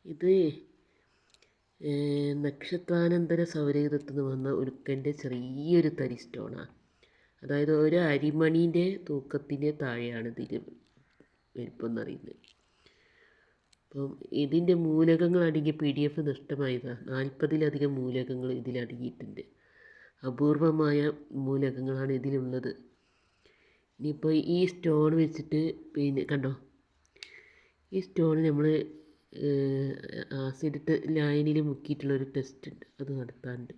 ഇത് നക്ഷത്രാനന്തര സൗരയൂഥത്തിൽ നിന്ന് വന്ന ഉൽക്കൻ്റെ ചെറിയൊരു തരി സ്റ്റോണാണ്. അതായത് ഒരു അരിമണീൻ്റെ തൂക്കത്തിൻ്റെ താഴെയാണ് ഇതിൽ വലിപ്പമെന്നറിയുന്നത്. അപ്പം ഇതിൻ്റെ മൂലകങ്ങൾ അടങ്ങിയ PDF നഷ്ടമായതാണ്. 40-ലധികം മൂലകങ്ങൾ ഇതിലടങ്ങിയിട്ടുണ്ട്. അപൂർവമായ മൂലകങ്ങളാണ് ഇതിലുള്ളത്. ഇനിയിപ്പോൾ ഈ സ്റ്റോൺ വെച്ചിട്ട് പിന്നെ കണ്ടോ, ഈ സ്റ്റോൺ നമ്മൾ ആസിഡ് ലായനിയിൽ മുക്കിയിട്ടുള്ളൊരു ടെസ്റ്റ് ഉണ്ട്, അത് നടത്താറുണ്ട്.